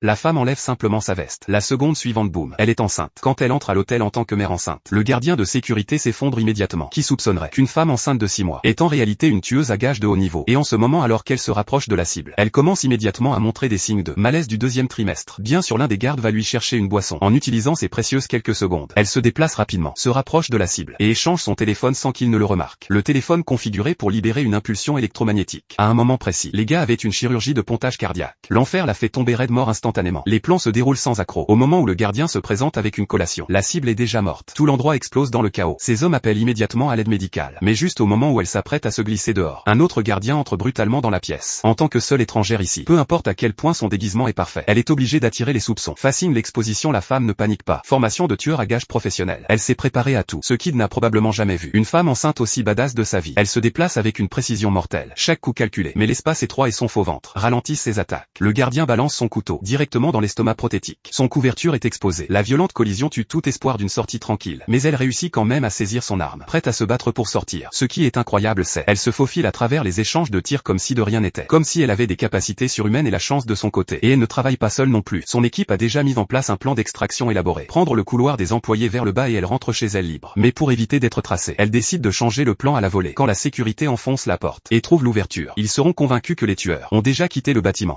La femme enlève simplement sa veste. La seconde suivante, boum, elle est enceinte. Quand elle entre à l'hôtel en tant que mère enceinte, le gardien de sécurité s'effondre immédiatement. Qui soupçonnerait qu'une femme enceinte de 6 mois est en réalité une tueuse à gages de haut niveau? Et en ce moment, alors qu'elle se rapproche de la cible, elle commence immédiatement à montrer des signes de malaise du deuxième trimestre. Bien sûr, l'un des gardes va lui chercher une boisson. En utilisant ces précieuses quelques secondes, elle se déplace rapidement, se rapproche de la cible, et échange son téléphone sans qu'il ne le remarque. Le téléphone configuré pour libérer une impulsion électromagnétique. À un moment précis, les gars avaient une chirurgie de pontage cardiaque. L'enfer l'a fait tomber raide mort instantanément. Les plans se déroulent sans accroc. Au moment où le gardien se présente avec une collation, la cible est déjà morte. Tout l'endroit explose dans le chaos. Ces hommes appellent immédiatement à l'aide médicale. Mais juste au moment où elle s'apprête à se glisser dehors, un autre gardien entre brutalement dans la pièce. En tant que seule étrangère ici, peu importe à quel point son déguisement est parfait, elle est obligée d'attirer les soupçons. Fascine l'exposition, la femme ne panique pas. Formation de tueur à gages professionnel. Elle s'est préparée à tout. Ce Kid n'a probablement jamais vu une femme enceinte aussi badass de sa vie. Elle se déplace avec une précision mortelle. Chaque coup calculé. Mais l'espace étroit et son faux ventre ralentissent ses attaques. Le gardien balance son couteau directement dans l'estomac prothétique. Son couverture est exposée. La violente collision tue tout espoir d'une sortie tranquille. Mais elle réussit quand même à saisir son arme, prête à se battre pour sortir. Ce qui est incroyable, c'est elle se faufile à travers les échanges de tirs comme si de rien n'était. Comme si elle avait des capacités surhumaines et la chance de son côté. Et elle ne travaille pas seule non plus. Son équipe a déjà mis en place un plan d'extraction élaboré. Prendre le couloir des employés vers le bas et elle rentre chez elle libre. Mais pour éviter d'être tracée, elle décide de changer le plan à la volée. Quand la sécurité enfonce la porte et trouve l'ouverture, ils seront convaincus que les tueurs ont déjà quitté le bâtiment.